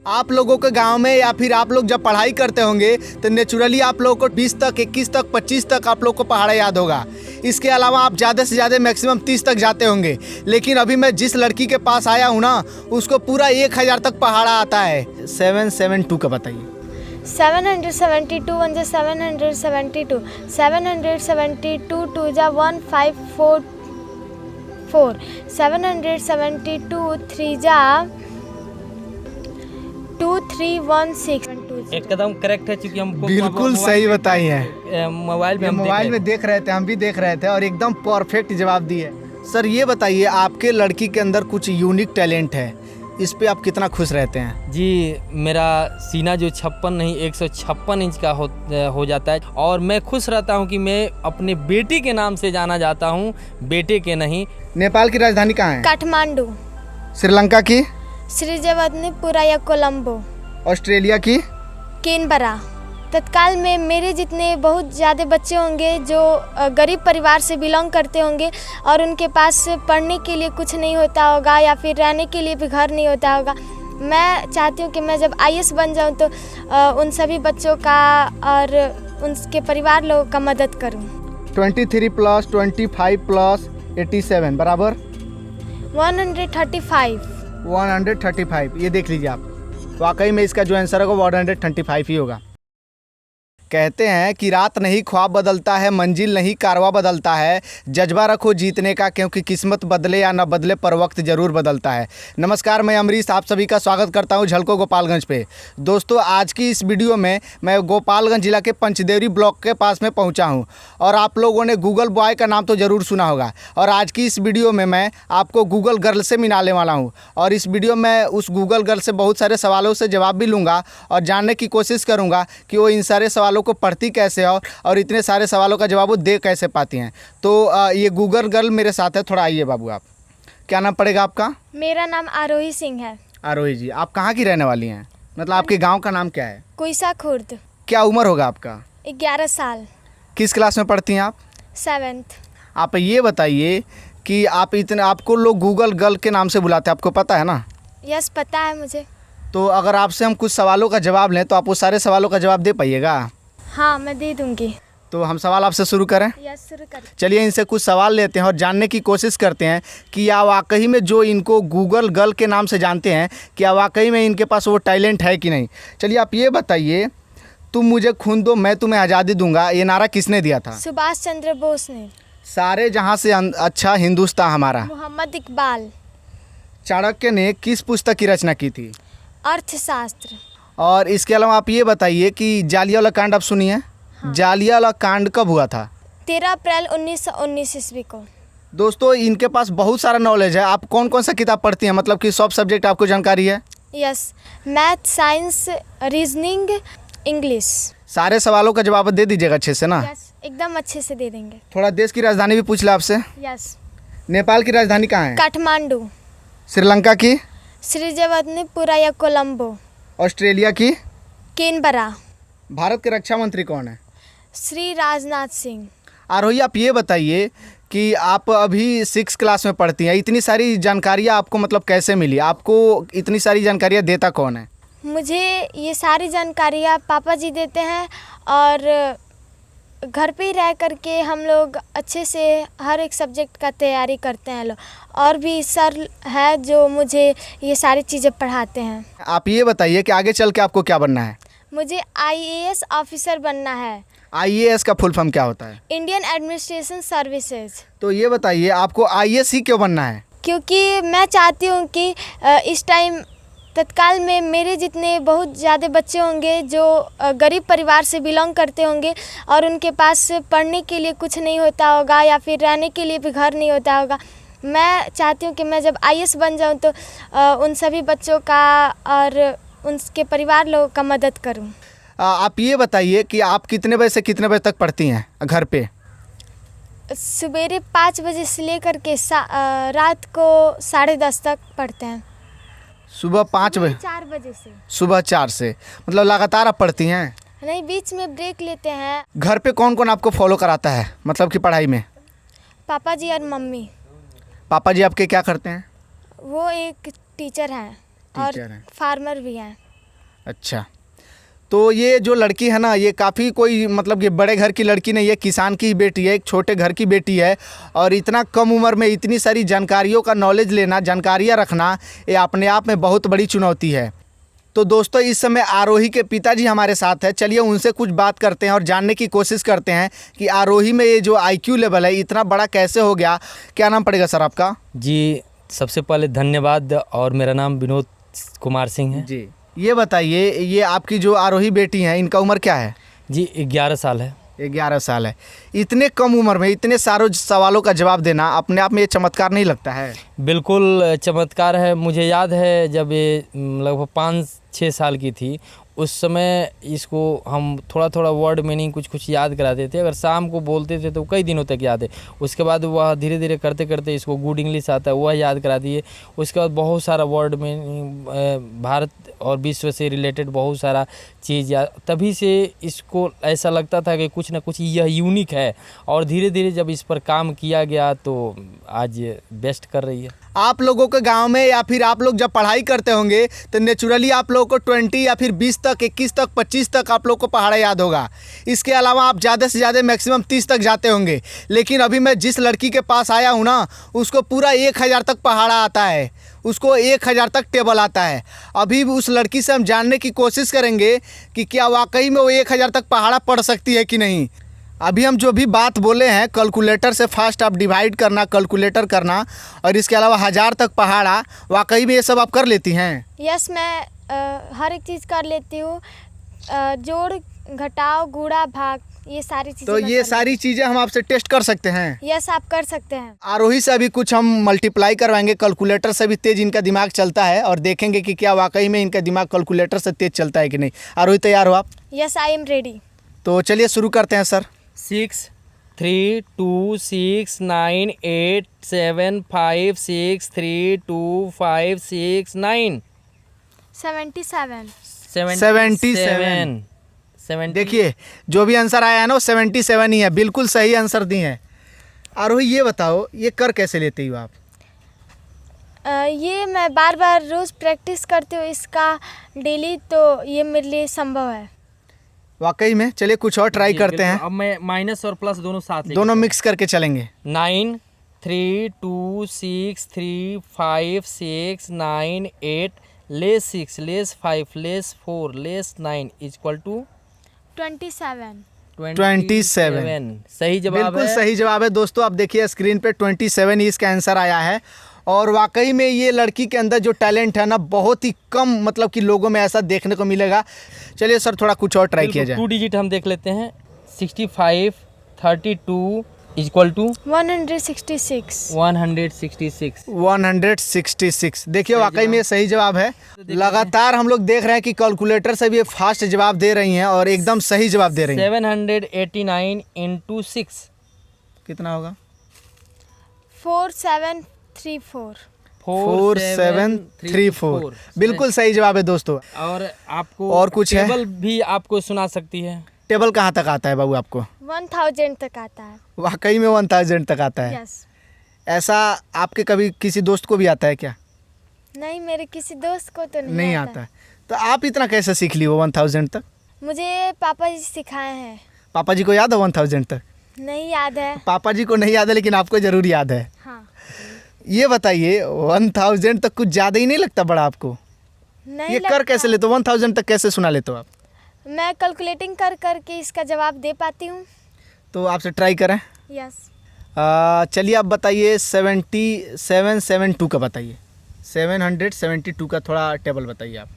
आप लोगों के गांव में या फिर आप लोग जब पढ़ाई करते होंगे तो नेचुरली आप लोगों को 20 तक, 21 तक, 25 तक आप लोग को पहाड़ा याद होगा। इसके अलावा आप ज़्यादा से ज़्यादा मैक्सिमम 30 तक जाते होंगे। लेकिन अभी मैं जिस लड़की के पास आया हूँ ना, उसको पूरा 1000 तक पहाड़ा आता है। 772 का बताइए। 772 1 जा 772 772 2 जा 1544 772 3 जा 2316। एकदम करेक्ट है, क्योंकि हमको बिल्कुल सही बताई है। मोबाइल में देख रहे थे, हम भी देख रहे थे और एकदम परफेक्ट जवाब दिए। सर ये बताइए, आपके लड़की के अंदर कुछ यूनिक टैलेंट है, इस पे आप कितना खुश रहते हैं? जी, मेरा सीना जो 56 नहीं 156 इंच का हो जाता है और मैं खुश रहता हूँ कि मैं अपने बेटी के नाम से जाना जाता हूँ, बेटे के नहीं। नेपाल की राजधानी कहाँ है? काठमांडू। श्रीलंका की? श्रीजगन्नाथपुरा या कोलंबो। ऑस्ट्रेलिया की? कैनबरा। तत्काल में मेरे जितने बहुत ज़्यादा बच्चे होंगे जो गरीब परिवार से बिलोंग करते होंगे और उनके पास पढ़ने के लिए कुछ नहीं होता होगा या फिर रहने के लिए भी घर नहीं होता होगा, मैं चाहती हूँ कि मैं जब IAS बन जाऊँ तो उन सभी बच्चों का और उनके परिवार लोगों का मदद करूँ। 23 प्लस 25 प्लस 87 बराबर 135। 135, ये देख लीजिए आप। वाकई में इसका जो आंसर होगा 135 ही होगा। कहते हैं कि रात नहीं ख्वाब बदलता है, मंजिल नहीं कारवा बदलता है, जज्बा रखो जीतने का, क्योंकि किस्मत बदले या न बदले पर वक्त ज़रूर बदलता है। नमस्कार, मैं अमरीश आप सभी का स्वागत करता हूं झलको गोपालगंज पे। दोस्तों, आज की इस वीडियो में मैं गोपालगंज ज़िला के पंचदेवरी ब्लॉक के पास में पहुंचा हूं और आप लोगों ने गूगल बॉय का नाम तो ज़रूर सुना होगा। और आज की इस वीडियो में मैं आपको गूगल गर्ल से मिलाने वाला हूँ और इस वीडियो में उस गूगल गर्ल से बहुत सारे सवालों से जवाब भी लूँगा और जानने की कोशिश करूँगा कि वो इन सारे सवालों को पढ़ती कैसे हो और इतने सारे सवालों का जवाब वो दे कैसे पाती हैं। तो ये गूगल गर्ल मेरे साथ है, थोड़ा आइए बाबू। आप क्या नाम पड़ेगा आपका? मेरा नाम आरोही सिंह है। आरोही जी, आप कहाँ की रहने वाली हैं? मतलब आपके गांव का नाम क्या है? कुइसा खुर्द। क्या उम्र होगा आपका? 11 साल। किस क्लास में पढ़ती हैं आप? 7th। आप ये बताइए कि आपको लोग गूगल गर्ल के नाम से बुलाते हैं, आपको पता है ना? यस, पता है मुझे। तो अगर आपसे हम कुछ सवालों का जवाब लें तो आप वो सारे सवालों का जवाब दे पाइएगा? हाँ, मैं दे दूंगी। तो हम सवाल आपसे शुरू करें? यस, शुरू कर। चलिए इनसे कुछ सवाल लेते हैं और जानने की कोशिश करते हैं कि या वाकई में जो इनको गूगल गर्ल के नाम से जानते हैं, क्या वाकई में इनके पास वो टैलेंट है कि नहीं। चलिए आप ये बताइए, तुम मुझे खून दो मैं तुम्हें आज़ादी दूंगा, ये नारा किसने दिया था? सुभाष चंद्र बोस ने। सारे जहाँ से अच्छा हिंदुस्तान हमारा। मोहम्मद इकबाल। चाणक्य ने किस पुस्तक की रचना की थी? अर्थशास्त्र। और इसके अलावा आप ये बताइए कि जालियांवाला कांड आप सुनिए। हाँ। जालियांवाला कांड कब हुआ था? 13 अप्रैल 1919 ईस्वी को। दोस्तों, इनके पास बहुत सारा नॉलेज है। आप कौन कौन सा किताब पढ़ती हैं, मतलब कि सब सब्जेक्ट आपको जानकारी है? Yes, math, science, reasoning, English. सारे सवालों का जवाब दे दीजिएगा अच्छे से ना? यस, एकदम अच्छे से दे देंगे। थोड़ा देश की राजधानी भी पूछ ले आपसे। यस। नेपाल की राजधानी कहाँ है? काठमांडू। श्रीलंका की? श्रीजगन्नाथपुरा या कोलंबो। ऑस्ट्रेलिया की? कैनबरा। भारत के रक्षा मंत्री कौन है? श्री राजनाथ सिंह। आरोही, आप ये बताइए कि आप अभी 6 क्लास में पढ़ती हैं, इतनी सारी जानकारियाँ आपको मतलब कैसे मिली? आपको इतनी सारी जानकारियाँ देता कौन है? मुझे ये सारी जानकारियाँ पापा जी देते हैं और घर पे ही रह करके हम लोग अच्छे से हर एक सब्जेक्ट का तैयारी करते हैं लोग, और भी सर है जो मुझे ये सारी चीज़ें पढ़ाते हैं। आप ये बताइए कि आगे चल के आपको क्या बनना है? मुझे IAS ऑफिसर बनना है। IAS का फुल फॉर्म क्या होता है? Indian administration services. तो ये बताइए, आपको IAS ही क्यों बनना है? क्योंकि मैं चाहती हूँ कि इस टाइम तत्काल में मेरे जितने बहुत ज़्यादा बच्चे होंगे जो गरीब परिवार से बिलोंग करते होंगे और उनके पास पढ़ने के लिए कुछ नहीं होता होगा या फिर रहने के लिए भी घर नहीं होता होगा, मैं चाहती हूँ कि मैं जब IAS बन जाऊँ तो उन सभी बच्चों का और उनके परिवार लोगों का मदद करूँ। आप ये बताइए कि आप कितने बजे से कितने बजे तक पढ़ती हैं घर पे? सवेरे 5 बजे से लेकर के रात को 10:30 तक पढ़ते हैं। सुबह 5 बजे? 4 बजे से। सुबह 4 से, मतलब लगातार आप पढ़ती हैं? नहीं, बीच में ब्रेक लेते हैं। घर पे कौन कौन आपको फॉलो कराता है, मतलब कि पढ़ाई में? पापा जी और मम्मी। पापा जी आपके क्या करते हैं? वो एक टीचर हैं और फार्मर भी हैं। अच्छा, तो ये जो लड़की है ना, ये काफ़ी कोई मतलब ये बड़े घर की लड़की नहीं है, किसान की ही बेटी है, एक छोटे घर की बेटी है। और इतना कम उम्र में इतनी सारी जानकारियों का नॉलेज लेना, जानकारियाँ रखना, ये अपने आप में बहुत बड़ी चुनौती है। तो दोस्तों, इस समय आरोही के पिताजी हमारे साथ है। चलिए उनसे कुछ बात करते हैं और जानने की कोशिश करते हैं कि आरोही में ये जो IQ लेवल है इतना बड़ा कैसे हो गया। क्या नाम पड़ेगा सर आपका? जी, सबसे पहले धन्यवाद। और मेरा नाम विनोद कुमार सिंह है। जी, ये बताइए, ये आपकी जो आरोही बेटी हैं, इनका उम्र क्या है? जी, 11 साल है। 11 साल है। इतने कम उम्र में इतने सारे सवालों का जवाब देना अपने आप में ये चमत्कार नहीं लगता है? बिल्कुल चमत्कार है। मुझे याद है जब ये लगभग 5-6 साल की थी, उस समय इसको हम थोड़ा थोड़ा वर्ड मीनिंग कुछ कुछ याद कराते थे। अगर शाम को बोलते थे तो कई दिनों तक याद है। उसके बाद वह धीरे धीरे करते करते इसको गुड इंग्लिश आता है, वह याद करा दिए। उसके बाद बहुत सारा वर्ड मीनिंग, भारत और विश्व से रिलेटेड बहुत सारा चीज़ याद। तभी से इसको ऐसा लगता था कि कुछ ना कुछ यह यूनिक है। और धीरे धीरे जब इस पर काम किया गया तो आज बेस्ट कर रही है। आप लोगों के गांव में या फिर आप लोग जब पढ़ाई करते होंगे तो नेचुरली आप लोगों को 20 या फिर 20 तक, 21 तक, 25 तक आप लोग को पहाड़ा याद होगा। इसके अलावा आप ज़्यादा से ज़्यादा मैक्सिमम 30 तक जाते होंगे। लेकिन अभी मैं जिस लड़की के पास आया हूँ ना, उसको पूरा 1000 तक पहाड़ा आता है, उसको 1000 तक टेबल आता है। अभी उस लड़की से हम जानने की कोशिश करेंगे कि क्या वाकई में वो 1000 तक पहाड़ा पढ़ सकती है कि नहीं। अभी हम जो भी बात बोले हैं, कैलकुलेटर से फास्ट आप डिवाइड करना, कैलकुलेटर करना, और इसके अलावा 1000 तक पहाड़ा, वाकई में ये सब आप कर लेती हैं? यस, मैं हर एक चीज़ कर लेती हूँ। जोड़, घटाव, गुणा, भाग, ये सारी चीज़ें तो ये सारी चीज़ें हम आपसे टेस्ट कर सकते हैं? यस, आप कर सकते हैं। आरोही से अभी कुछ हम मल्टीप्लाई करवाएंगे। कैलकुलेटर से भी तेज़ इनका दिमाग चलता है और देखेंगे कि क्या वाकई में इनका दिमाग कैलकुलेटर से तेज़ चलता है कि नहीं। आरोही, तैयार हो आप? Yes, I am ready. तो चलिए शुरू करते हैं सर। 6 3 2 6 9 8 7 5 6 3 2 5 6 9 77। 77। देखिए, जो भी आंसर आया है ना वो 77 ही है। बिल्कुल सही आंसर दी है। आरोही, ये बताओ, ये कर कैसे लेती हो आप? ये मैं बार बार रोज़ प्रैक्टिस करती हूँ इसका डेली, तो ये मेरे लिए संभव है। वाकई में? चलिए कुछ और ट्राई करते हैं। अब मैं माइनस और प्लस दोनों साथ लेके दोनों मिक्स करके चलेंगे। 9 3 2 6 3 5 6 9 8 less 6 less 5 less 4 less 9 equal to 27। 27 सही जवाब बिल्कुल है। सही जवाब है दोस्तों। आप देखिए स्क्रीन पे 27 ही इसका आंसर आया है। और वाकई में ये लड़की के अंदर जो टैलेंट है ना, बहुत ही कम मतलब कि लोगों में ऐसा देखने को मिलेगा। चलिए सर, थोड़ा कुछ और ट्राई किया जाए। 2 डिजिट हम देख लेते हैं। 65 32 इक्वल टू 166। 166। 166। देखिए वाकई में ये सही जवाब है। लगातार हम लोग देख रहे हैं कि कैलकुलेटर से भी ये फास्ट जवाब दे रही हैं और एकदम सही जवाब दे रही हैं। 789 इंटू 6 कितना होगा? 4734। 4734 बिल्कुल सही जवाब है दोस्तों। और आपको और कुछ है? टेबल भी आपको सुना सकती है। टेबल कहाँ तक आता है बाबू आपको? 1000 तक आता है। वाकई में 1000 तक आता है? यस। ऐसा आपके कभी किसी दोस्त को भी आता है क्या? नहीं, मेरे किसी दोस्त को तो नहीं आता है। तो आप इतना कैसे सीख ली वो 1000 तक? मुझे पापा जी सिखाए हैं। पापा जी को याद है 1000 तक? नहीं याद है। पापा जी को नहीं याद है, लेकिन आपको ज़रूर याद है। हाँ। ये बताइए, 1000 तक कुछ ज़्यादा ही नहीं लगता बड़ा आपको? नहीं ये लगता। कर कैसे लेते हो? 1000 तक कैसे सुना लेते हो आप? मैं कैलकुलेटिंग कर करके इसका जवाब दे पाती हूँ। तो आपसे ट्राई करें। यस। चलिए आप बताइए 7772 का बताइए। 772 का थोड़ा टेबल बताइए आप।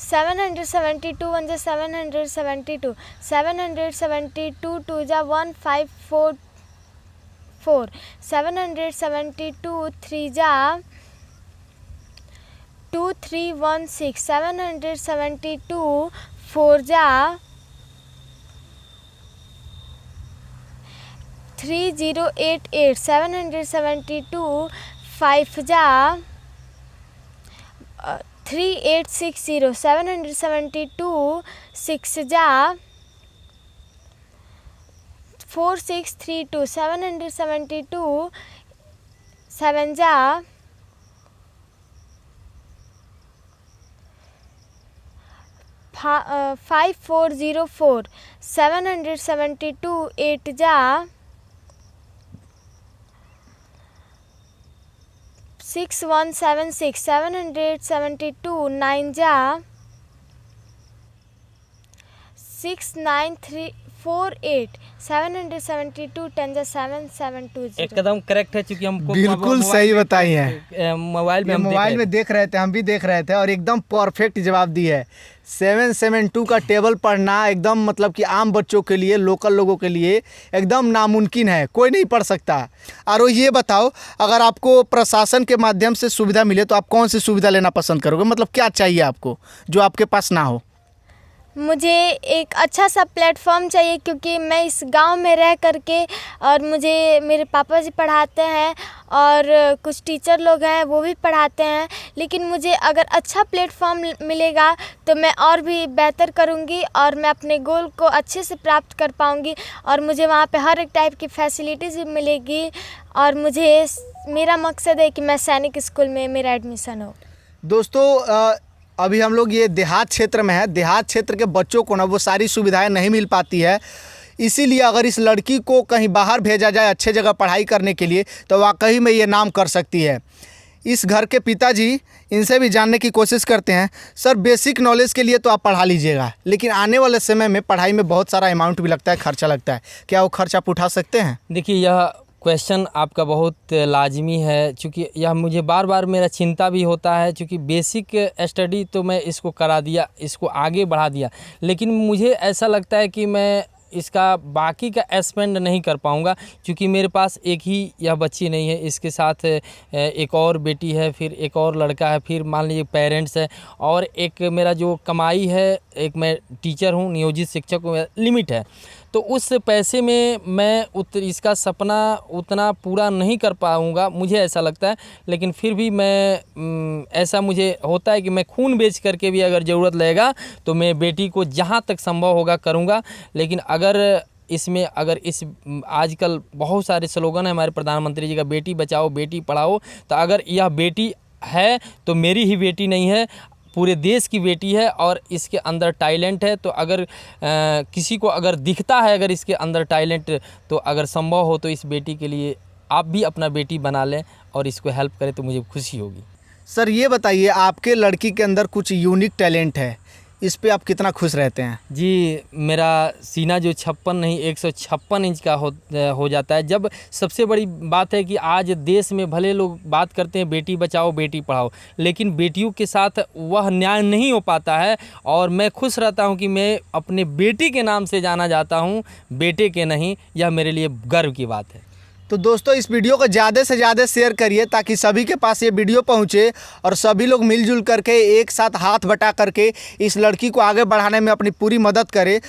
772 1 जा 772, 772 2 जा 1544, 772 3 जा 2316, 772 4 जा 3088, 772 5 जा 3860, 772 6 जा 4632, 772 7 जा 2 5404 772 8 जा 6176 772 9 जा 6948 772 10 जा 7720। एकदम करेक्ट है, क्योंकि हमको बिल्कुल सही बताई है। मोबाइल में ये हम मोबाइल में देख रहे थे, हम भी देख रहे थे और एकदम परफेक्ट जवाब दी है। 772 का टेबल पढ़ना एकदम मतलब कि आम बच्चों के लिए, लोकल लोगों के लिए एकदम नामुमकिन है, कोई नहीं पढ़ सकता। और ये बताओ, अगर आपको प्रशासन के माध्यम से सुविधा मिले तो आप कौन सी सुविधा लेना पसंद करोगे? मतलब क्या चाहिए आपको जो आपके पास ना हो? मुझे एक अच्छा सा प्लेटफॉर्म चाहिए, क्योंकि मैं इस गांव में रह करके, और मुझे मेरे पापा जी पढ़ाते हैं और कुछ टीचर लोग हैं वो भी पढ़ाते हैं, लेकिन मुझे अगर अच्छा प्लेटफॉर्म मिलेगा तो मैं और भी बेहतर करूंगी और मैं अपने गोल को अच्छे से प्राप्त कर पाऊंगी, और मुझे वहाँ पे हर एक टाइप की फैसिलिटीज़ भी मिलेगी। और मेरा मकसद है कि मैं सैनिक स्कूल में मेरा एडमिशन हो। दोस्तों, अभी हम लोग ये देहात क्षेत्र में है। देहात क्षेत्र के बच्चों को ना वो सारी सुविधाएं नहीं मिल पाती है, इसीलिए अगर इस लड़की को कहीं बाहर भेजा जाए अच्छे जगह पढ़ाई करने के लिए तो वाकई में ये नाम कर सकती है। इस घर के पिताजी, इनसे भी जानने की कोशिश करते हैं। सर, बेसिक नॉलेज के लिए तो आप पढ़ा लीजिएगा, लेकिन आने वाले समय में पढ़ाई में बहुत सारा अमाउंट भी लगता है, खर्चा लगता है, क्या वो खर्च आप उठा सकते हैं? देखिए, यह क्वेश्चन आपका बहुत लाजमी है, क्योंकि यह मुझे बार बार मेरा चिंता भी होता है, क्योंकि बेसिक स्टडी तो मैं इसको करा दिया, इसको आगे बढ़ा दिया, लेकिन मुझे ऐसा लगता है कि मैं इसका बाकी का स्पेंड नहीं कर पाऊँगा, क्योंकि मेरे पास एक ही यह बच्ची नहीं है, इसके साथ एक और बेटी है, फिर एक और लड़का है, फिर मान लीजिए पेरेंट्स है, और एक मेरा जो कमाई है, एक मैं टीचर हूँ, नियोजित शिक्षक हूँ, लिमिट है। तो उस पैसे में मैं इसका सपना उतना पूरा नहीं कर पाऊँगा, मुझे ऐसा लगता है। लेकिन फिर भी मैं ऐसा मुझे होता है कि मैं खून बेच करके भी अगर ज़रूरत लगेगा तो मैं बेटी को जहाँ तक संभव होगा करूँगा। लेकिन अगर इस आजकल बहुत सारे स्लोगन है हमारे प्रधानमंत्री जी का, बेटी बचाओ बेटी पढ़ाओ, तो अगर यह बेटी है तो मेरी ही बेटी नहीं है, पूरे देश की बेटी है, और इसके अंदर टैलेंट है। तो अगर किसी को अगर दिखता है अगर इसके अंदर टैलेंट, तो अगर संभव हो तो इस बेटी के लिए आप भी अपना बेटी बना लें और इसको हेल्प करें तो मुझे खुशी होगी। सर, ये बताइए, आपके लड़की के अंदर कुछ यूनिक टैलेंट है, इस पे आप कितना खुश रहते हैं? जी, मेरा सीना जो 56 नहीं 156 इंच का हो जाता है। जब सबसे बड़ी बात है कि आज देश में भले लोग बात करते हैं बेटी बचाओ बेटी पढ़ाओ, लेकिन बेटियों के साथ वह न्याय नहीं हो पाता है, और मैं खुश रहता हूं कि मैं अपने बेटी के नाम से जाना जाता हूं, बेटे के नहीं। यह मेरे लिए गर्व की बात है। तो दोस्तों, इस वीडियो को ज़्यादा से ज़्यादा शेयर करिए ताकि सभी के पास ये वीडियो पहुँचे और सभी लोग मिलजुल करके एक साथ हाथ बटा करके इस लड़की को आगे बढ़ाने में अपनी पूरी मदद करें।